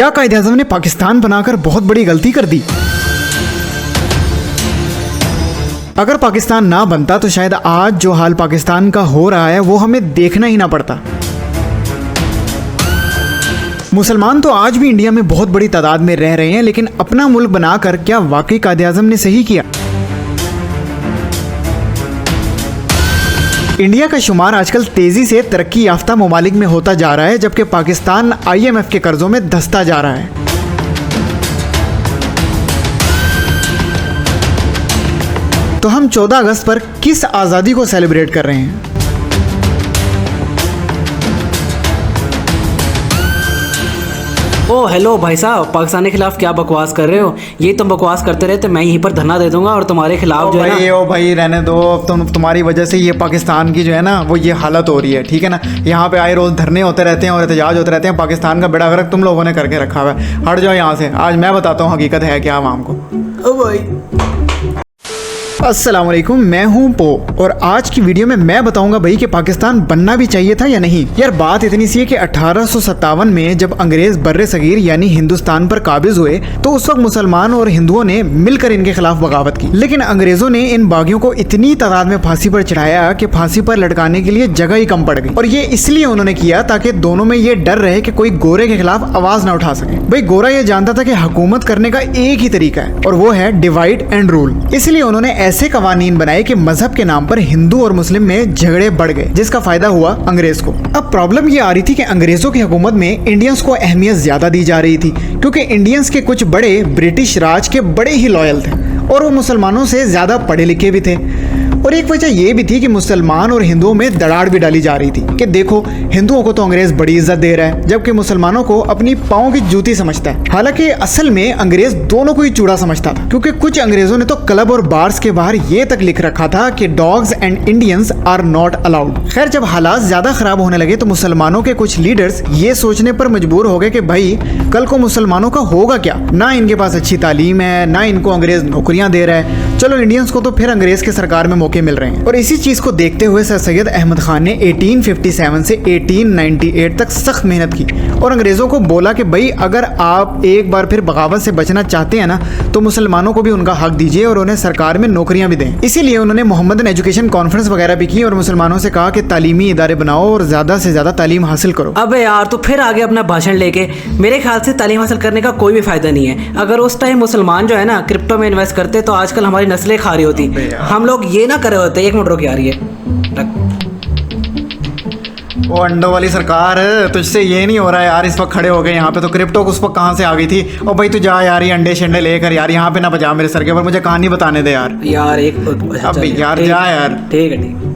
क्या कायदे आज़म ने पाकिस्तान बनाकर बहुत बड़ी गलती कर दी? अगर पाकिस्तान ना बनता तो शायद आज जो हाल पाकिस्तान का हो रहा है वो हमें देखना ही ना पड़ता। मुसलमान तो आज भी इंडिया में बहुत बड़ी तादाद में रह रहे हैं, लेकिन अपना मुल्क बनाकर क्या वाकई कायदे आज़म ने सही किया? इंडिया का शुमार आजकल तेजी से तरक्की याफ्ता ममालिक में होता जा रहा है, जबकि पाकिस्तान IMF के कर्जों में धंसता जा रहा है। तो हम 14 अगस्त पर किस आज़ादी को सेलिब्रेट कर रहे हैं? ओ हेलो भाई साहब, पाकिस्तान के खिलाफ क्या बकवास कर रहे हो? ये तुम बकवास करते रहे तो मैं यहीं पर धरना दे दूंगा और तुम्हारे खिलाफ जो है ना। ओ भाई रहने दो, तुम्हारी वजह से ये पाकिस्तान की जो है ना वो ये हालत हो रही है, ठीक है ना। यहाँ पे आए रोज़ धरने होते रहते हैं और एहतजाज होते रहते हैं। पाकिस्तान का बेड़ा गर्क तुम लोगों ने करके रखा हुआ है। हट जाओ यहाँ से, आज मैं बताता हूँ हकीकत है क्या आवाम को। ओ भाई अस्सलाम वालेकुम, मैं हूं पो और आज की वीडियो में मैं बताऊंगा भाई कि पाकिस्तान बनना भी चाहिए था या नहीं। यार बात इतनी सी है कि 1857 में जब अंग्रेज बर्रे सगीर यानी हिंदुस्तान पर काबिज हुए तो उस वक्त मुसलमान और हिंदुओं ने मिलकर इनके खिलाफ बगावत की, लेकिन अंग्रेजों ने इन बागियों को इतनी तादाद में फांसी पर चढ़ाया कि फांसी पर लटकाने के लिए जगह ही कम पड़ गई। और ये इसलिए उन्होंने किया ताकि दोनों में ये डर रहे कि कोई गोरे के खिलाफ आवाज ना उठा सके। भाई गोरा ये जानता था कि हुकूमत करने का एक ही तरीका है और वो है डिवाइड एंड रूल। इसलिए उन्होंने ऐसे कवानीन बनाए कि मजहब के नाम पर हिंदू और मुस्लिम में झगड़े बढ़ गए, जिसका फायदा हुआ अंग्रेज को। अब प्रॉब्लम ये आ रही थी कि अंग्रेजों की हुकूमत में इंडियंस को अहमियत ज्यादा दी जा रही थी, क्योंकि इंडियंस के कुछ बड़े ब्रिटिश राज के बड़े ही लॉयल थे और वो मुसलमानों से ज्यादा पढ़े लिखे भी थे। और एक वजह यह भी थी कि मुसलमान और हिंदुओं में दराड़ भी डाली जा रही थी कि देखो हिंदुओं को तो अंग्रेज बड़ी इज्जत दे रहा है, जबकि मुसलमानों को अपनी पाँव की जूती समझता है। हालांकि असल में अंग्रेज दोनों को ही चूड़ा समझता था, क्योंकि कुछ अंग्रेजों ने तो क्लब और बार्स के बाहर ये तक लिख रखा था कि dogs and Indians are not allowed. खैर जब हालात ज्यादा खराब होने लगे तो मुसलमानों के कुछ लीडर्स ये सोचने पर मजबूर हो गए कि भाई कल को मुसलमानों का होगा क्या, ना इनके पास अच्छी तालीम है, ना इनको अंग्रेज नौकरियां दे रहा है, चलो इंडियंस को तो फिर अंग्रेज के सरकार में मौके मिल रहे हैं। और इसी चीज को देखते हुए सर सैयद अहमद खान ने 1857 से 1898 तक सख्त मेहनत की और अंग्रेजों को बोला कि भाई अगर आप एक बार फिर बगावत से बचना चाहते हैं ना तो मुसलमानों को भी उनका हक दीजिए और उन्हें सरकार में नौकरियां भी दें। इसीलिए उन्होंने मोहम्मदन एजुकेशन कॉन्फ्रेंस वगैरह भी की और मुसलमानों से कहा कि तालीमी इदारे बनाओ और ज्यादा से ज्यादा तालीम हासिल करो। अबे यार तू फिर आगे अपना भाषण लेके, मेरे ख्याल से तालीम हासिल करने का कोई भी फायदा नहीं है। अगर उस टाइम मुसलमान जो है ना क्रिप्टो में इन्वेस्ट करते तो आजकल हमारी नस्लें खा रही होती, हम लोग ये ना करे होते। एक मिनट रुक यार, ये वो अंडों वाली सरकार तुझसे ये नहीं हो रहा है यार। इस वक्त खड़े हो गए यहाँ पे तो क्रिप्टो उस वक्त कहाँ से आ गई थी। और भाई तू जा यार, ये अंडे शंडे लेकर यार यहाँ पे ना बजा मेरे सर के ऊपर, मुझे कहानी बताने दे यार। एक अब यार जा यार। ठीक है ठीक।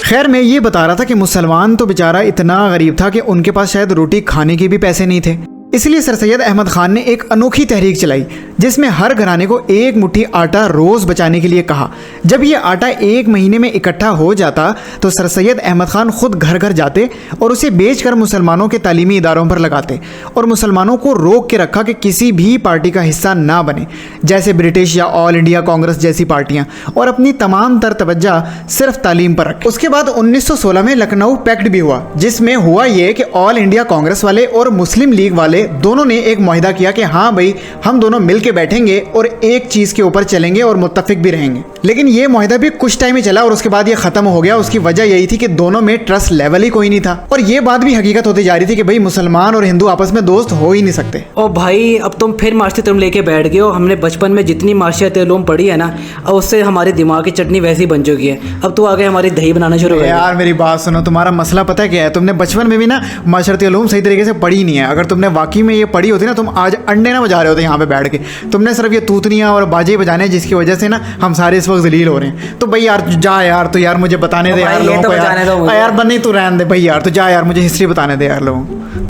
खैर मैं ये बता रहा था कि मुसलमान तो बेचारा इतना गरीब था कि उनके पास शायद रोटी खाने के भी पैसे नहीं थे। इसलिए सर सैयद अहमद खान ने एक अनोखी तहरीक चलाई जिसमें हर घराने को एक मुट्ठी आटा रोज बचाने के लिए कहा। जब ये आटा एक महीने में इकट्ठा हो जाता तो सर सैयद अहमद खान खुद घर घर जाते और उसे बेचकर मुसलमानों के तालीमी इदारों पर लगाते और मुसलमानों को रोक के रखा कि किसी भी पार्टी का हिस्सा ना बने, जैसे ब्रिटिश या ऑल इंडिया कांग्रेस जैसी पार्टियां, और अपनी तमाम तर तवज्जो सिर्फ तालीम पर रखे। उसके बाद 1916 में लखनऊ पैक्ट भी हुआ, जिसमें हुआ ये कि ऑल इंडिया कांग्रेस वाले और मुस्लिम लीग वाले दोनों ने एक मुआहिदा किया कि हाँ भाई हम दोनों मिलके बैठेंगे और एक चीज के ऊपर चलेंगे और मुत्तफिक भी रहेंगे। लेकिन ये मुआहिदा भी कुछ टाइम ही चला और उसके बाद ये खत्म हो गया। उसकी वजह यही थी कि दोनों में ट्रस्ट लेवल ही कोई नहीं था और ये बात भी हकीकत होती जा रही थी कि भाई मुसलमान और हिंदू आपस में दोस्त हो ही नहीं सकते। ओ भाई अब तुम फिर मार्शियत उलूम लेके बैठ गए हो। हमने बचपन में जितनी मार्शियत उलूम पढ़ी है ना, अब उससे हमारी दिमाग की चटनी वैसी बन चुकी है। अब तू आगे हमारी दही बनाना शुरू कर। यार मेरी बात सुनो, तुम्हारा मसला पता है क्या है? तुमने बचपन में भी ना माशरती उलूम सही तरीके से पढ़ी नहीं है। अगर तुमने वाकई में ये पढ़ी होती ना, तुम आज अंडे ना बजा रहे होते यहाँ पे बैठ के। तुमने सिर्फ ये तूतनियाँ और बाजे बजाने जिसकी वजह से ना हम सारे इस वक्त जलील हो रहे हैं। तो भाई यार जा यार, तो यार मुझे बताने दे यार लोगों को यार बन्नी तू रहने दे भाई यार, तो जा यार मुझे हिस्ट्री बताने दे यार लोगों को।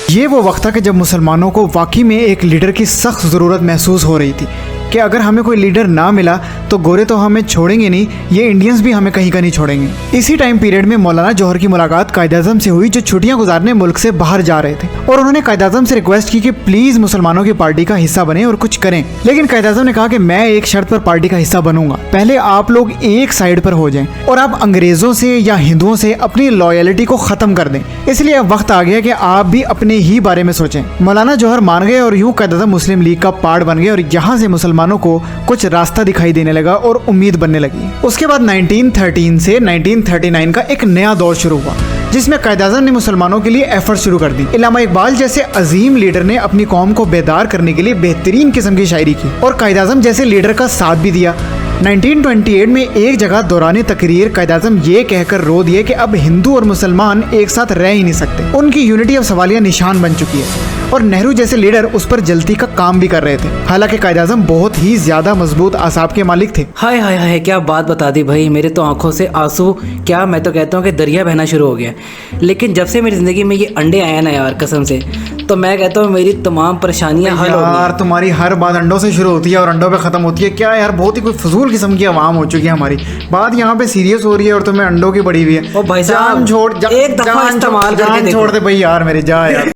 ये वो वक्त था कि जब मुसलमानों को वाकई में एक लीडर की सख्त ज़रूरत महसूस हो रही थी कि अगर हमें कोई लीडर ना मिला तो गोरे तो हमें छोड़ेंगे नहीं, ये इंडियंस भी हमें कहीं का नहीं छोड़ेंगे। इसी टाइम पीरियड में मौलाना जौहर की मुलाकात कायद-ए-आज़म से हुई, जो छुट्टियां गुजारने मुल्क से बाहर जा रहे थे, और उन्होंने कायद-ए-आज़म से रिक्वेस्ट की कि प्लीज मुसलमानों की पार्टी का हिस्सा बने और कुछ करें। लेकिन कायद-ए-आज़म ने कहा कि मैं एक शर्त पर पार्टी का हिस्सा बनूंगा, पहले आप लोग एक साइड पर हो जाएं और आप अंग्रेजों से या हिंदुओं से अपनी लॉयलिटी को खत्म कर दें। इसलिए अब वक्त आ गया कि आप भी अपने ही बारे में सोचें। मौलाना जौहर मान गए और यूं कायद-ए-आज़म मुस्लिम लीग का पार्ट बन गए और यहाँ से मुसलमानों को कुछ रास्ता दिखाई देने लगा और उम्मीद बनने लगी। उसके बाद 1913 से 1939 का एक नया दौर शुरू हुआ, जिसमें कायद-ए-आज़म ने मुसलमानों के लिए एफर्ट शुरू कर दी। इल्लामा इकबाल जैसे अजीम लीडर ने अपनी कौम को बेदार करने के लिए बेहतरीन किस्म की शायरी की और कायद-ए-आज़म जैसे लीडर का साथ भी दिया। 1928 में एक जगह दौरान तकरीर कायद-ए-आज़म ये कहकर रो दिए कि अब हिंदू और मुसलमान एक साथ रह ही नहीं सकते, उनकी यूनिटी अब सवालिया निशान बन चुकी है। और नेहरू जैसे लीडर उस पर जल्दी का काम भी कर रहे थे। हालांकि कायद-ए-आज़म बहुत ही ज्यादा मजबूत आसाब के मालिक थे। हाय हाय हाय, क्या बात बता दी भाई, मेरे तो आंखों से आंसू, क्या मैं तो कहता हूँ कि दरिया बहना शुरू हो गया। लेकिन जब से मेरी ज़िंदगी में ये अंडे आए ना यार, कसम से, तो मैं कहता हूँ मेरी तमाम परेशानियाँ हल हो गई। यार तुम्हारी हर बात अंडों से शुरू होती है और अंडों पे खत्म होती है। क्या यार, बहुत ही कोई फजूल किस्म की आवाम हो चुकी है हमारी। बात यहाँ पे सीरियस हो रही है और तुम्हें अंडों की पड़ी हुई है। ओ भाई साहब, जान छोड़, एक दफा इस्तेमाल करके जान छोड़ दे भाई यार मेरे, जा यार।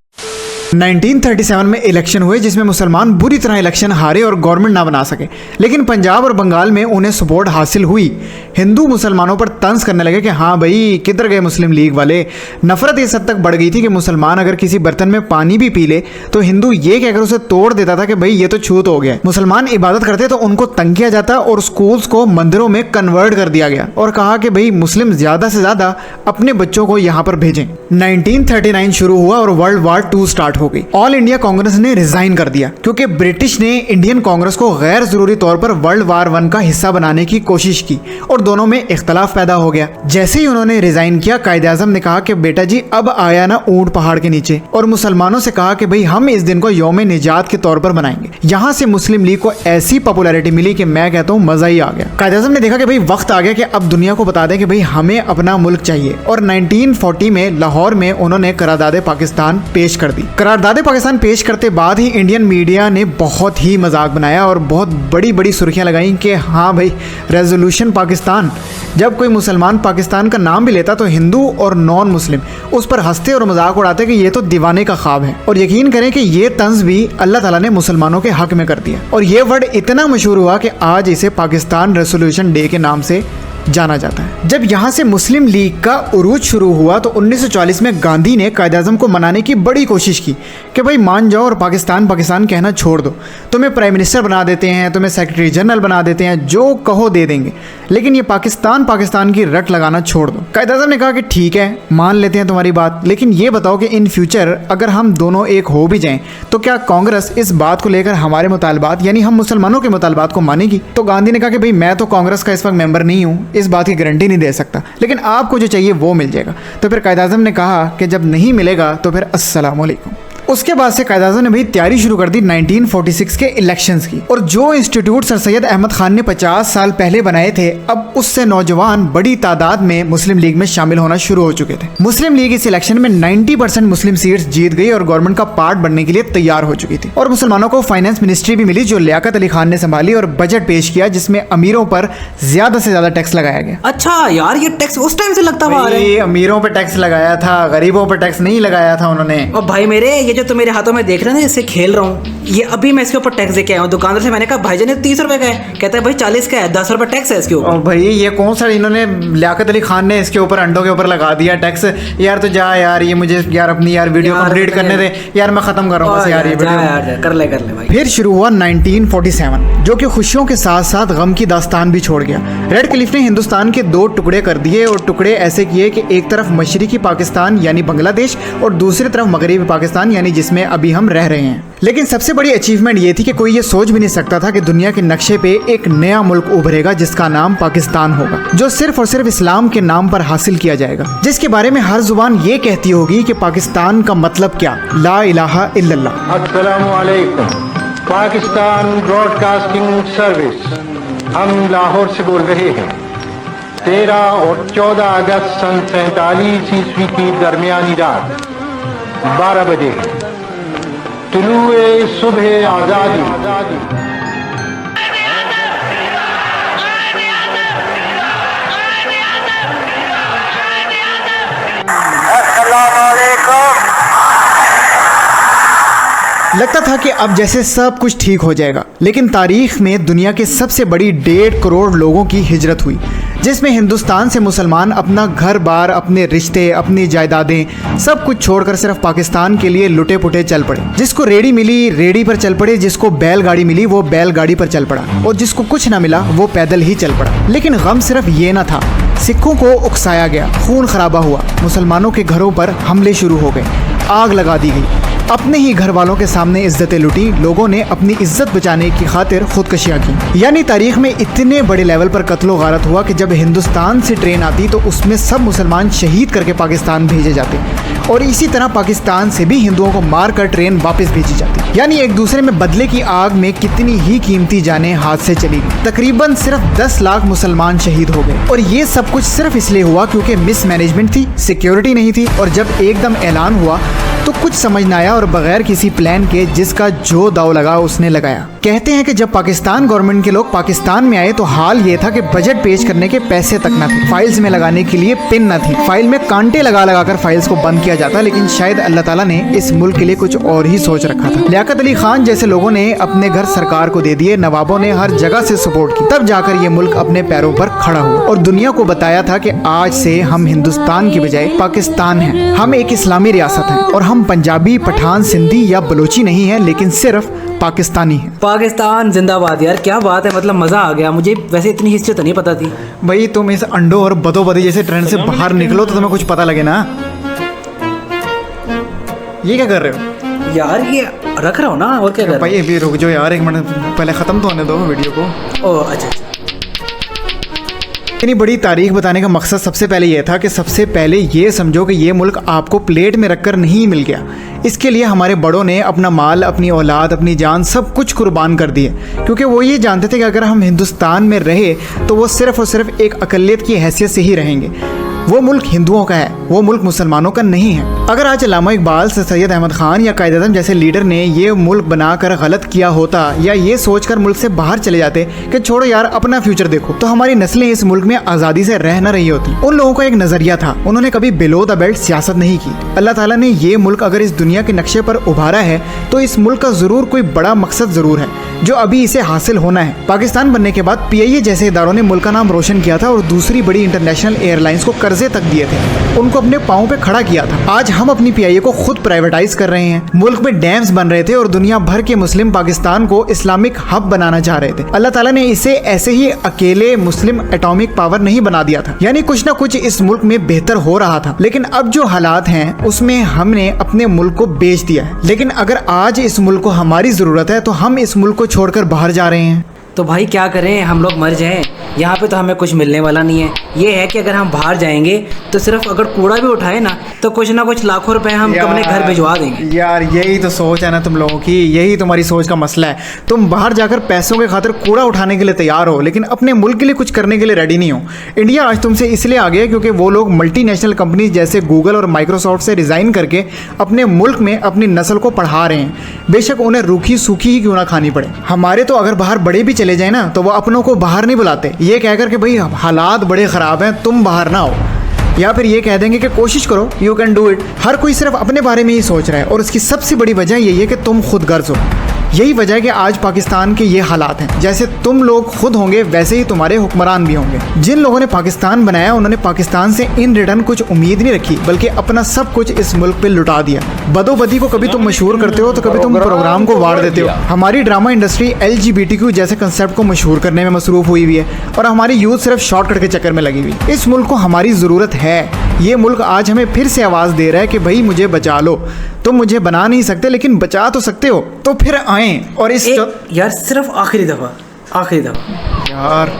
1937 में इलेक्शन हुए, जिसमें मुसलमान बुरी तरह इलेक्शन हारे और गवर्नमेंट ना बना सके, लेकिन पंजाब और बंगाल में उन्हें सपोर्ट हासिल हुई। हिंदू मुसलमानों पर तंज करने लगे कि हाँ भाई किधर गए मुस्लिम लीग वाले। नफरत इस हद तक बढ़ गई थी कि मुसलमान अगर किसी बर्तन में पानी भी पी ले तो हिंदू ये कहकर उसे तोड़ देता था कि भाई ये तो छूत हो गया। मुसलमान इबादत करते तो उनको तंग किया जाता और स्कूल्स को मंदिरों में कन्वर्ट कर दिया गया और कहा कि भाई मुस्लिम ज्यादा से ज्यादा अपने बच्चों को यहाँ पर भेजें। 1939 शुरू हुआ और वर्ल्ड वार 2 स्टार्ट हो गई। ऑल इंडिया कांग्रेस ने रिजाइन कर दिया क्योंकि ब्रिटिश ने इंडियन कांग्रेस को गैर जरूरी तौर पर वर्ल्ड वार 1 का हिस्सा बनाने की कोशिश की और दोनों में इख्तलाफ पैदा हो गया। जैसे ही उन्होंने रिजाइन किया, कायद-ए-आज़म ने कहा कि बेटा जी अब आया ना ऊंट पहाड़ के नीचे, और मुसलमानों से कहा कि भाई हम इस दिन को यौम निजात के तौर पर बनाएंगे। यहाँ से मुस्लिम लीग को ऐसी पॉपुलैरिटी मिली कि मैं कहता हूँ मजा ही आ गया। कायद-ए-आज़म ने देखा कि भाई वक्त आ गया कि अब दुनिया को बता दें कि भाई हमें अपना मुल्क चाहिए, और 1940 में लाहौर में उन्होंने करारदाद पाकिस्तान पेश कर दी। करारदाद पाकिस्तान पेश करते बाद ही इंडियन मीडिया ने बहुत ही मजाक बनाया और बहुत बड़ी बड़ी सुर्खियां लगाई कि हाँ भाई रेजोल्यूशन पाकिस्तान। जब कोई मुसलमान पाकिस्तान का नाम भी लेता तो हिंदू और नॉन मुस्लिम उस पर हंसते और मजाक उड़ाते कि ये तो दीवाने का ख्वाब है। और यकीन करें कि ये तंज भी अल्लाह ताला ने मुसलमानों के हक में कर दिया और ये वर्ड इतना मशहूर हुआ कि आज इसे पाकिस्तान रेजोल्यूशन डे के नाम से जाना जाता है। जब यहाँ से मुस्लिम लीग का उरूज शुरू हुआ तो 1940 में गांधी ने कायद-ए-आज़म को मनाने की बड़ी कोशिश की कि भाई मान जाओ और पाकिस्तान पाकिस्तान कहना छोड़ दो, तुम्हें प्राइम मिनिस्टर बना देते हैं, तुम्हें सेक्रेटरी जनरल बना देते हैं, जो कहो दे देंगे, लेकिन ये पाकिस्तान पाकिस्तान की रट लगाना छोड़ दो। कायद-ए-आज़म ने कहा कि ठीक है मान लेते हैं तुम्हारी बात, लेकिन ये बताओ कि इन फ्यूचर अगर हम दोनों एक हो भी जाएं तो क्या कांग्रेस इस बात को लेकर हमारे मुतालबात यानी हम मुसलमानों के मुतालबात को मानेगी? तो गांधी ने कहा कि भाई मैं तो कांग्रेस का इस वक्त मेंबर नहीं हूँ, इस बात की गारंटी नहीं दे सकता, लेकिन आपको जो चाहिए वो मिल जाएगा। तो फिर कायद-ए-आज़म ने कहा कि जब नहीं मिलेगा तो फिर अस्सलाम वालेकुम। उसके बाद से कायद-ए-आज़म ने भाई तैयारी शुरू कर दी 1946 के इलेक्शंस की, और जो इंस्टीट्यूट सर सैयद अहमद खान ने 50 साल पहले बनाए थे, अब उससे नौजवान बड़ी तादाद में मुस्लिम लीग में शामिल होना शुरू हो चुके थे। मुस्लिम लीग इस इलेक्शन में 90% मुस्लिम सीट्स जीत गई और गवर्नमेंट का पार्ट बनने के लिए तैयार हो चुकी थी। और मुसलमानों को फाइनेंस मिनिस्ट्री भी मिली जो लियाकत अली खान ने संभाली और बजट पेश किया जिसमें अमीरों पर ज्यादा से ज्यादा टैक्स लगाया गया। अच्छा यार, ये टैक्स उस टाइम से लगता हुआ आ रहा है। अमीरों पर टैक्स लगाया था, गरीबों पर टैक्स नहीं लगाया था उन्होंने। और भाई मेरे, ये जो तुम मेरे हाथों में देख रहे हो ना, इससे खेल रहा हूँ, ये अभी मैं इसके ऊपर टैक्स देके आया हूँ। दुकानदार से मैंने कहा भाईजान 30 रुपए का है, कहता है भाई 40 का है, 10 रुपए टैक्स है इसके ऊपर। और भाई ये कौन सा इन्होंने लियाकत अली खान ने इसके ऊपर अंडों के ऊपर लगा दिया टैक्स। यार तो जा यार, ये मुझे यार अपनी यार वीडियो कंप्लीट करने दे यार, मैं खत्म कर रहा हूँ बस यार ये वीडियो। कर ले भाई। फिर शुरू हुआ 1947 जो कि खुशियों के साथ साथ गम की दास्तान भी छोड़ गया। रेड क्लिफ ने हिंदुस्तान के 2 टुकड़े कर दिए और टुकड़े ऐसे किए कि एक तरफ मशरिकी पाकिस्तान यानी बांग्लादेश और दूसरी तरफ मगरबी पाकिस्तान यानी जिसमें अभी हम रह रहे हैं। लेकिन सबसे बड़ी अचीवमेंट ये थी कि कोई ये सोच भी नहीं सकता था कि दुनिया के नक्शे पे एक नया मुल्क उभरेगा जिसका नाम पाकिस्तान होगा, जो सिर्फ और सिर्फ इस्लाम के नाम पर हासिल किया जाएगा, जिसके बारे में हर जुबान ये कहती होगी कि पाकिस्तान का मतलब क्या, ला इलाहा इल्लल्लाह। अस्सलामु अलैकुम। पाकिस्तान ब्रॉडकास्टिंग सर्विस, हम लाहौर से बोल रहे हैं। 13 और 14 अगस्त सन 47 ईस्वी की दरमियानी रात 12 बजे तुलुए सुबह आज़ादी। लगता था कि अब जैसे सब कुछ ठीक हो जाएगा, लेकिन तारीख में दुनिया के सबसे बड़ी 1.5 करोड़ लोगों की हिजरत हुई, जिसमें हिंदुस्तान से मुसलमान अपना घर बार, अपने रिश्ते, अपनी जायदादें सब कुछ छोड़कर सिर्फ पाकिस्तान के लिए लुटे पुटे चल पड़े। जिसको रेडी मिली रेडी पर चल पड़े, जिसको बैलगाड़ी मिली वो बैलगाड़ी पर चल पड़ा, और जिसको कुछ ना मिला वो पैदल ही चल पड़ा। लेकिन गम सिर्फ ये ना था, सिखों को उकसाया गया, खून खराबा हुआ, मुसलमानों के घरों पर हमले शुरू हो गए, आग लगा दी गई, अपने ही घर वालों के सामने इज्जतें लुटी, लोगों ने अपनी इज्जत बचाने की खातिर खुदकशियां की। यानी तारीख में इतने बड़े लेवल पर कत्लो गारत हुआ कि जब हिंदुस्तान से ट्रेन आती तो उसमें सब मुसलमान शहीद करके पाकिस्तान भेजे जाते, और इसी तरह पाकिस्तान से भी हिंदुओं को मार कर ट्रेन वापस भेजी जाती। यानी एक दूसरे में बदले की आग में कितनी ही कीमती जानें हाथ से चली गई। तकरीबन सिर्फ 10 लाख मुसलमान शहीद हो गए, और ये सब कुछ सिर्फ इसलिए हुआ क्योंकि मिसमैनेजमेंट थी, सिक्योरिटी नहीं थी, और जब एकदम ऐलान हुआ तो कुछ समझ न आया और बगैर किसी प्लान के जिसका जो दाव लगा उसने लगाया। कहते हैं कि जब पाकिस्तान गवर्नमेंट के लोग पाकिस्तान में आए तो हाल ये था कि बजट पेश करने के पैसे तक न थे, फाइल्स में लगाने के लिए पिन न थी, फाइल में कांटे लगा लगा कर फाइल्स को बंद किया जाता। लेकिन शायद अल्लाह ताला ने इस मुल्क के लिए कुछ और ही सोच रखा था। लियाकत अली खान जैसे लोगों ने अपने घर सरकार को दे दिए, नवाबों ने हर जगह से सपोर्ट की, तब जाकर ये मुल्क अपने पैरों पर खड़ा हुआ और दुनिया को बताया था कि आज से हम हिंदुस्तान की बजाय पाकिस्तान हैं, हम एक इस्लामी रियासत हैं, और हम पंजाबी, पठान, सिंधी या बलोची नहीं है, लेकिन सिर्फ पाकिस्तानी है। पाकिस्तान जिंदाबाद यार, क्या बात है, मतलब मज़ा आ गया। मुझे वैसे इतनी हिस्ट्री तो नहीं पता थी। भाई तुम इस अंडों और बदोबदी जैसे ट्रेंड से बाहर निकलो तो तुम्हें कुछ पता लगे ना। ये क्या कर रहे हो यार? ये रख रहा हो ना, और क्या कर रहा भाई? अभी रुक जाओ यार, एक मिनट पहले ख़त्म तो होने दो वीडियो को। ओह अच्छा। इतनी बड़ी तारीख बताने का मकसद सबसे पहले यह था कि सबसे पहले ये समझो कि ये मुल्क आपको प्लेट में रखकर नहीं मिल गया। इसके लिए हमारे बड़ों ने अपना माल, अपनी औलाद, अपनी जान सब कुछ कुर्बान कर दिए, क्योंकि वो ये जानते थे कि अगर हम हिंदुस्तान में रहे तो वो सिर्फ और सिर्फ एक अकलियत की हैसियत से ही रहेंगे। वो मुल्क हिंदुओं का है, वो मुल्क मुसलमानों का नहीं है। अगर आज अल्लामा इकबाल, सैयद अहमद खान या कायद आज़म जैसे लीडर ने ये मुल्क बनाकर गलत किया होता, या ये सोचकर मुल्क से बाहर चले जाते कि छोड़ो यार अपना फ्यूचर देखो, तो हमारी नस्लें इस मुल्क में आज़ादी से रह न रही होती। उन लोगों का एक नज़रिया था, उन्होंने कभी बिलो द बेल्ट सियासत नहीं की। अल्लाह ताला ने ये मुल्क अगर इस दुनिया के नक्शे पर उभारा है तो इस मुल्क का ज़रूर कोई बड़ा मकसद ज़रूर है जो अभी इसे हासिल होना है। पाकिस्तान बनने के बाद PIA जैसे इदारों ने मुल्क का नाम रोशन किया था और दूसरी बड़ी इंटरनेशनल एयरलाइंस को कर्जे तक दिए थे, उनको अपने पाँव पे खड़ा किया था। आज हम अपनी PIA को खुद प्राइवेटाइज कर रहे हैं। मुल्क में डैम्स बन रहे थे और दुनिया भर के मुस्लिम पाकिस्तान को इस्लामिक हब बनाना चाह रहे थे। अल्लाह ताला ने इसे ऐसे ही अकेले मुस्लिम एटॉमिक पावर नहीं बना दिया था, यानी कुछ ना कुछ इस मुल्क में बेहतर हो रहा था। लेकिन अब जो हालात हैं उसमें हमने अपने मुल्क को बेच दिया है। लेकिन अगर आज इस मुल्क को हमारी ज़रूरत है तो हम इस मुल्क को छोड़कर बाहर जा रहे हैं। तो भाई क्या करें, हम लोग मर जाएं, यहाँ पे तो हमें कुछ मिलने वाला नहीं है। ये है कि अगर हम बाहर जाएंगे तो सिर्फ अगर कूड़ा भी उठाए ना तो कुछ ना कुछ लाखों रुपए हम अपने घर भिजवा देंगे। यार यही तो सोच है ना तुम लोगों की, यही तुम्हारी सोच का मसला है। तुम बाहर जाकर पैसों के खातिर कूड़ा उठाने के लिए तैयार हो, लेकिन अपने मुल्क के लिए कुछ करने के लिए रेडी नहीं हो। इंडिया आज तुमसे इसलिए आ गया क्योंकि वो लोग मल्टीनेशनल कंपनी जैसे गूगल और माइक्रोसॉफ्ट से रिज़ाइन करके अपने मुल्क में अपनी नस्ल को पढ़ा रहे हैं, बेशक उन्हें रूखी सूखी ही क्यों ना खानी पड़े। हमारे तो अगर बाहर बड़े भी चले जाए ना तो वो अपनों को बाहर नहीं बुलाते, ये कहकर कि भाई हालात बड़े ख़राब हैं, तुम बाहर ना आओ, या फिर ये कह देंगे कि कोशिश करो, यू कैन डू इट। हर कोई सिर्फ अपने बारे में ही सोच रहा है और उसकी सबसे बड़ी वजह यही है कि तुम खुद गर्ज हो। यही वजह है कि आज पाकिस्तान के ये हालात हैं। जैसे तुम लोग खुद होंगे वैसे ही तुम्हारे हुक्मरान भी होंगे। जिन लोगों ने पाकिस्तान बनाया उन्होंने पाकिस्तान से इन रिटर्न कुछ उम्मीद नहीं रखी, बल्कि अपना सब कुछ इस मुल्क पे लुटा दिया। बदोबदी को कभी तुम मशहूर करते हो तो कभी तुम प्रोग्राम को वाड़ देते हो। हमारी ड्रामा इंडस्ट्री LGBTQ जैसे कंसेप्ट को मशहूर करने में मसरूफ़ हुई हुई है और हमारी यूथ सिर्फ शॉर्टकट के चक्कर में लगी हुई। इस मुल्क को हमारी ज़रूरत है। ये मुल्क आज हमें फिर से आवाज़ दे रहा है कि भाई मुझे बचा लो। तुम मुझे बना नहीं सकते लेकिन बचा तो सकते हो, तो फिर आएँ और इस यार सिर्फ आखिरी दफ़ा यार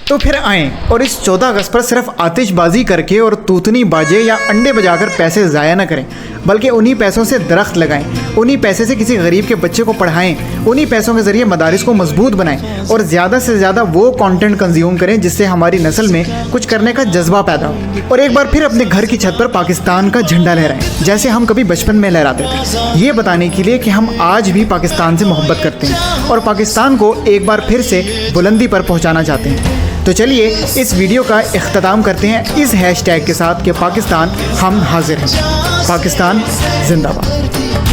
तो फिर आएँ और इस 14 अगस्त पर सिर्फ आतिशबाजी करके और तूतनी बाजे या अंडे बजाकर पैसे ज़ाया न करें, बल्कि उन्हीं पैसों से दरख्त लगाएं, उन्हीं पैसे से किसी गरीब के बच्चे को पढ़ाएं, उन्हीं पैसों के ज़रिए मदारिस को मजबूत बनाएं और ज़्यादा से ज़्यादा वो कंटेंट कंज्यूम करें जिससे हमारी नस्ल में कुछ करने का जज्बा पैदा हो। और एक बार फिर अपने घर की छत पर पाकिस्तान का झंडा लहराएं जैसे हम कभी बचपन में लहराते थे, ये बताने के लिए कि हम आज भी पाकिस्तान से मोहब्बत करते हैं और पाकिस्तान को एक बार फिर से बुलंदी पर पहुँचाना चाहते हैं। तो चलिए इस वीडियो का इख्तिताम करते हैं इस हैशटैग के साथ कि पाकिस्तान हम हाजिर हैं। पाकिस्तान जिंदाबाद।